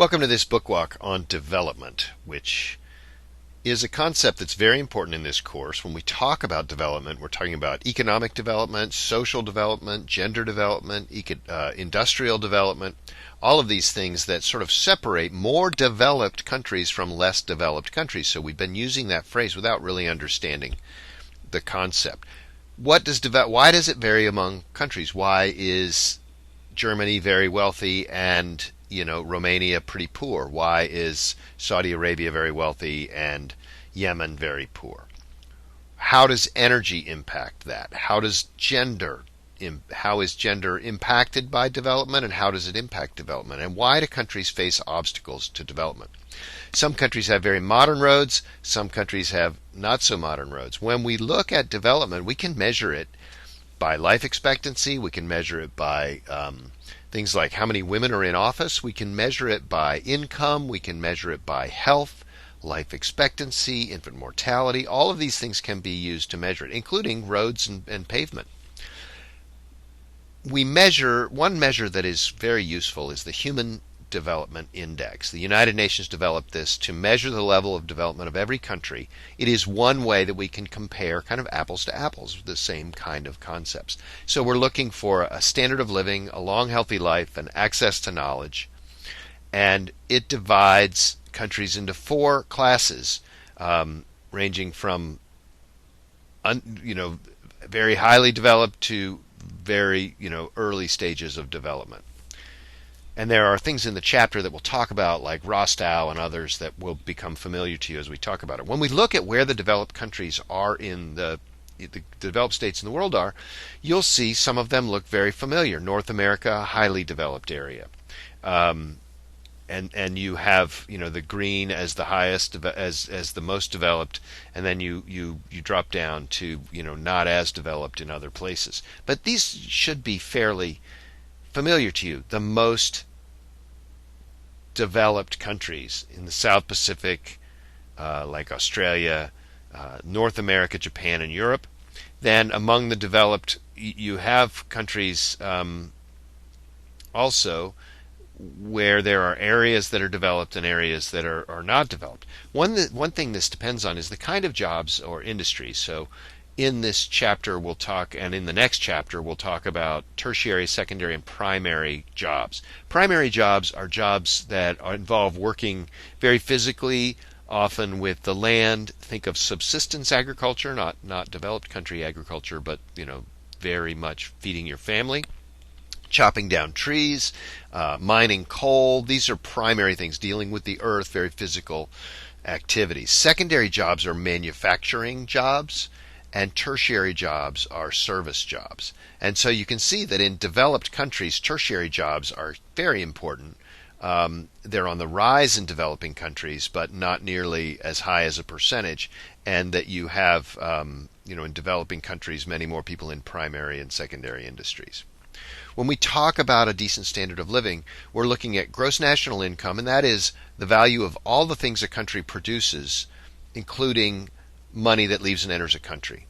Welcome to this book walk on development, which is a concept that's very important in this course. When we talk about development, we're talking about economic development, social development, gender development, industrial development, all of these things that sort of separate more developed countries from less developed countries. So we've been using that phrase without really understanding the concept. Why does it vary among countries? Why is Germany very wealthy and Romania pretty poor? Why is Saudi Arabia very wealthy and Yemen very poor? How does energy impact that? How is gender impacted by development, and how does it impact development? And why do countries face obstacles to development? Some countries have very modern roads, some countries have not so modern roads. When we look at development, we can measure it by life expectancy, we can measure it by things like how many women are in office, we can measure it by income, we can measure it by health, life expectancy, infant mortality. All of these things can be used to measure it, including roads and pavement. One measure that is very useful is the Human Development Index. The United Nations developed this to measure the level of development of every country. It is one way that we can compare kind of apples to apples, the same kind of concepts. So we're looking for a standard of living, a long, healthy life, and access to knowledge. And it divides countries into four classes, ranging from very highly developed to very early stages of development. And there are things in the chapter that we'll talk about, like Rostow and others, that will become familiar to you as we talk about it. When we look at where the developed countries are in the developed states in the world are, you'll see some of them look very familiar. North America, a highly developed area. And you have the green as the highest, as the most developed, and then you drop down to not as developed in other places. But these should be fairly familiar to you. The most developed countries in the South Pacific, like Australia, North America, Japan, and Europe. Then among the developed, you have countries also where there are areas that are developed and areas that are not developed. One thing this depends on is the kind of jobs or industries. So in this chapter we'll talk, and in the next chapter we'll talk about tertiary, secondary, and primary jobs. Primary jobs are jobs that involve working very physically, often with the land. Think of subsistence agriculture, not developed country agriculture, but very much feeding your family. Chopping down trees, mining coal. These are primary things, dealing with the earth, very physical activities. Secondary jobs are manufacturing jobs, and tertiary jobs are service jobs. And so you can see that in developed countries, tertiary jobs are very important. They're on the rise in developing countries, but not nearly as high as a percentage. And that you have, in developing countries, many more people in primary and secondary industries. When we talk about a decent standard of living, we're looking at gross national income, and that is the value of all the things a country produces, including money that leaves and enters a country.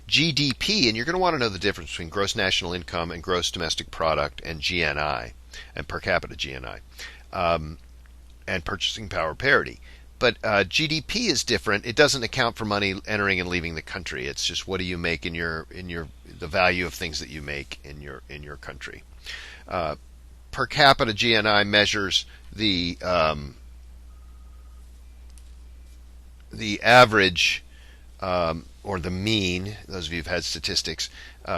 GDP, and you're going to want to know the difference between gross national income and gross domestic product and GNI, and per capita GNI, and purchasing power parity. But GDP is different. It doesn't account for money entering and leaving the country. It's just what do you make the value of things that you make in your country. Per capita GNI measures the average or the mean, those of you who've had statistics,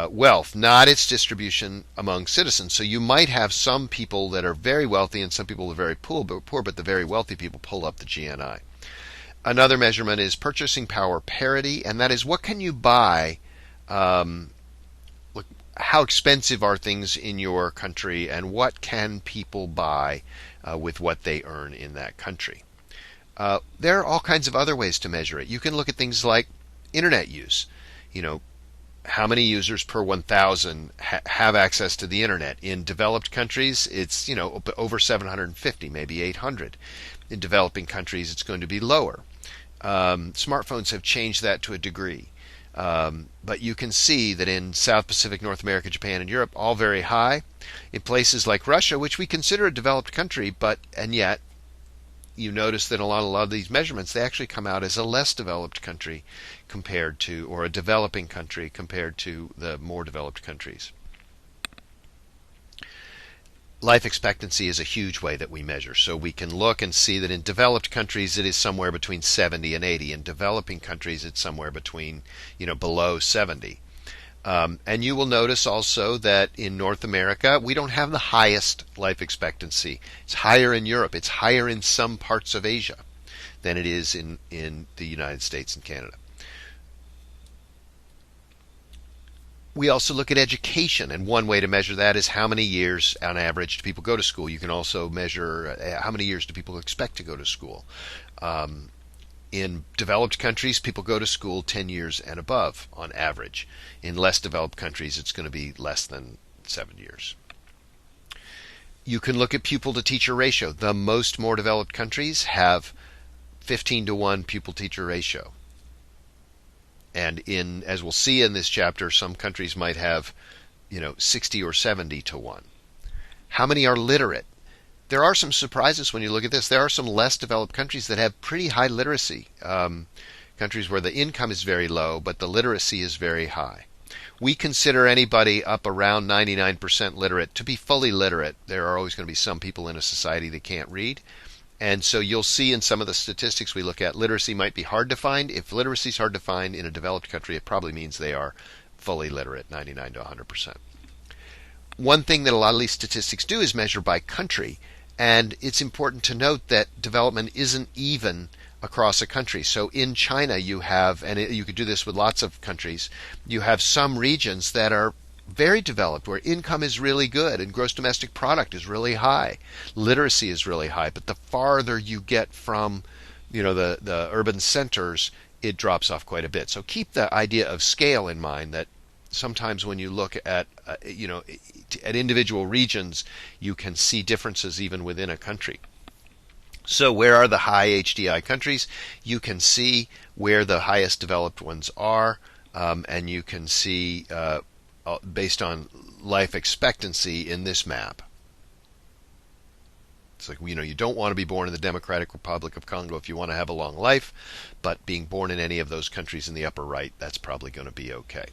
wealth, not its distribution among citizens. So you might have some people that are very wealthy and some people that are very poor, but the very wealthy people pull up the GNI. Another measurement is purchasing power parity, and that is what can you buy, how expensive are things in your country, and what can people buy with what they earn in that country. There are all kinds of other ways to measure it. You can look at things like internet use. How many users per 1,000 have access to the internet? In developed countries, it's over 750, maybe 800. In developing countries, it's going to be lower. Smartphones have changed that to a degree. But you can see that in South Pacific, North America, Japan, and Europe, all very high. In places like Russia, which we consider a developed country, and yet you notice that a lot of these measurements, they actually come out as a less developed country compared to, or a developing country compared to the more developed countries. Life expectancy is a huge way that we measure. So we can look and see that in developed countries it is somewhere between 70 and 80. In developing countries it's somewhere between, below 70. And you will notice also that in North America we don't have the highest life expectancy. It's higher in Europe. It's higher in some parts of Asia than it is in the United States and Canada. We also look at education, and one way to measure that is how many years on average do people go to school. You can also measure how many years do people expect to go to school. In developed countries, people go to school 10 years and above on average. In less developed countries, it's going to be less than 7 years. You can look at pupil-to-teacher ratio. The most more developed countries have 15-to-1 pupil-teacher ratio. And as we'll see in this chapter, some countries might have, 60 or 70-to-1. How many are literate? There are some surprises when you look at this. There are some less developed countries that have pretty high literacy. Countries where the income is very low, but the literacy is very high. We consider anybody up around 99% literate to be fully literate. There are always going to be some people in a society that can't read. And so you'll see in some of the statistics we look at, literacy might be hard to find. If literacy is hard to find in a developed country, it probably means they are fully literate, 99 to 100%. One thing that a lot of these statistics do is measure by country. And it's important to note that development isn't even across a country. So in China you have, and you could do this with lots of countries, you have some regions that are very developed, where income is really good and gross domestic product is really high, literacy is really high. But the farther you get from, the urban centers, it drops off quite a bit. So keep the idea of scale in mind. That sometimes when you look at, at individual regions, you can see differences even within a country. So where are the high HDI countries? You can see where the highest developed ones are, and you can see based on life expectancy in this map. It's like, you don't want to be born in the Democratic Republic of Congo if you want to have a long life, but being born in any of those countries in the upper right, that's probably going to be okay.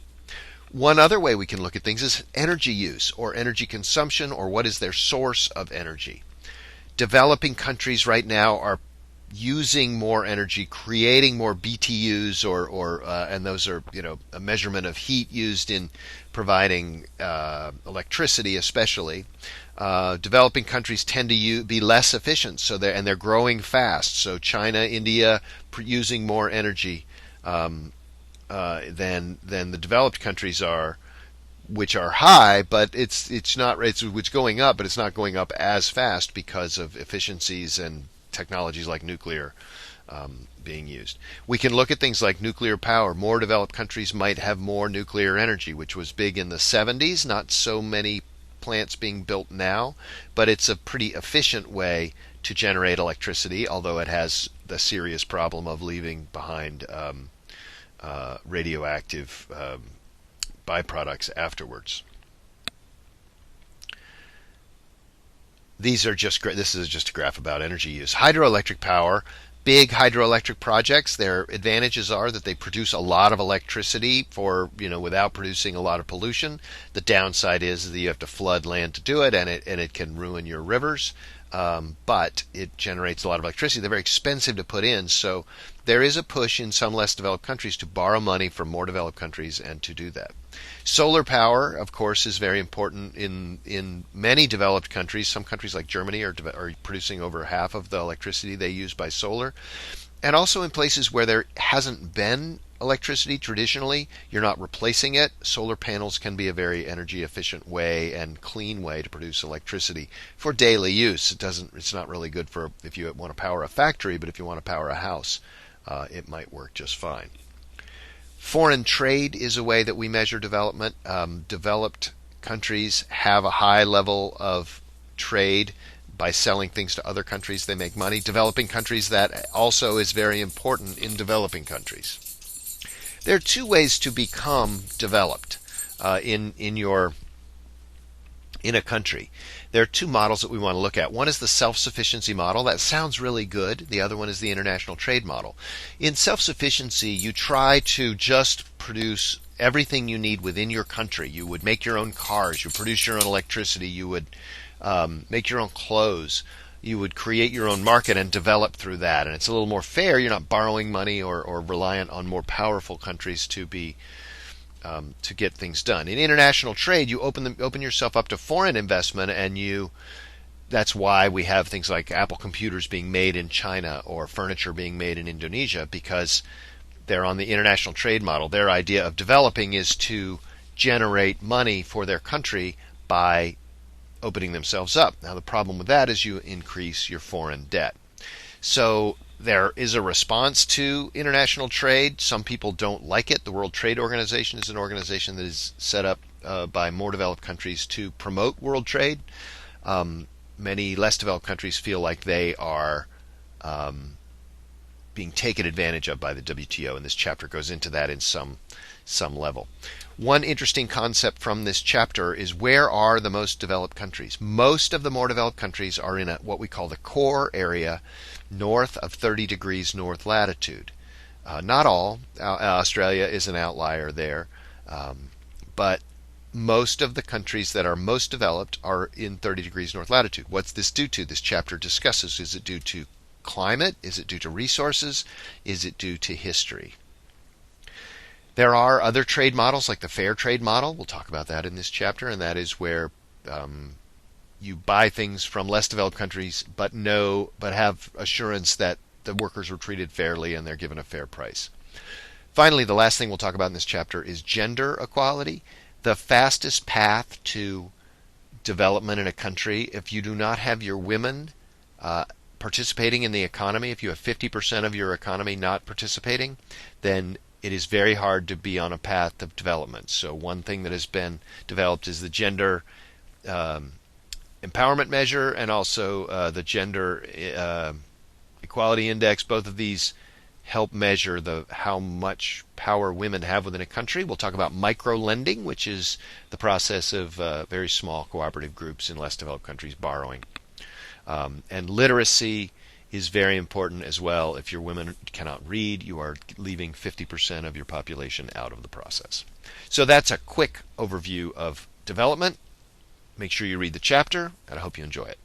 One other way we can look at things is energy use or energy consumption, or what is their source of energy. Developing countries right now are using more energy, creating more BTUs, and those are a measurement of heat used in providing electricity, especially. Developing countries tend to be less efficient, they're growing fast. So China, India, using more energy than the developed countries are, which are high, but it's going up, but it's not going up as fast because of efficiencies and technologies like nuclear being used. We can look at things like nuclear power. More developed countries might have more nuclear energy, which was big in the 70s. Not so many plants being built now, but it's a pretty efficient way to generate electricity, although it has the serious problem of leaving behind radioactive byproducts afterwards. This is just a graph about energy use. Hydroelectric power, big hydroelectric projects, their advantages are that they produce a lot of electricity without producing a lot of pollution. The downside is that you have to flood land to do it, and it can ruin your rivers. But it generates a lot of electricity. They're very expensive to put in, so there is a push in some less developed countries to borrow money from more developed countries and to do that. Solar power, of course, is very important in many developed countries. Some countries like Germany are producing over half of the electricity they use by solar. And also in places where there hasn't been electricity traditionally, you're not replacing it. Solar panels can be a very energy efficient way and clean way to produce electricity for daily use. It's not really good for if you want to power a factory, but if you want to power a house, it might work just fine. Foreign trade is a way that we measure development. Developed countries have a high level of trade. By selling things to other countries, they make money. Developing countries, that also is very important in developing countries. There are two ways to become developed in your in a country. There are two models that we want to look at. One is the self-sufficiency model. That sounds really good. The other one is the international trade model. In self-sufficiency, you try to just produce everything you need within your country. You would make your own cars. You produce your own electricity. You would make your own clothes. You would create your own market and develop through that. And it's a little more fair. You're not borrowing money or reliant on more powerful countries to get things done. In international trade, you open yourself up to foreign investment, and that's why we have things like Apple computers being made in China or furniture being made in Indonesia, because they're on the international trade model. Their idea of developing is to generate money for their country by opening themselves up. Now, the problem with that is you increase your foreign debt. So there is a response to international trade. Some people don't like it. The World Trade Organization is an organization that is set up by more developed countries to promote world trade. Many less developed countries feel like they are being taken advantage of by the WTO, and this chapter goes into that in some level. One interesting concept from this chapter is, where are the most developed countries? Most of the more developed countries are in what we call the core area, north of 30 degrees north latitude. Not all. Australia is an outlier there. But most of the countries that are most developed are in 30 degrees north latitude. What's this due to? This chapter discusses, is it due to climate? Is it due to resources? Is it due to history? There are other trade models, like the fair trade model. We'll talk about that in this chapter, and that is where you buy things from less developed countries, but have assurance that the workers were treated fairly and they're given a fair price. Finally, the last thing we'll talk about in this chapter is gender equality. The fastest path to development in a country, if you do not have your women participating in the economy, if you have 50% of your economy not participating, then it is very hard to be on a path of development. So one thing that has been developed is the gender empowerment measure, and also the gender equality index. Both of these help measure how much power women have within a country. We'll talk about micro-lending, which is the process of very small cooperative groups in less developed countries borrowing. And literacy is very important as well. If your women cannot read, you are leaving 50% of your population out of the process. So that's a quick overview of development. Make sure you read the chapter, and I hope you enjoy it.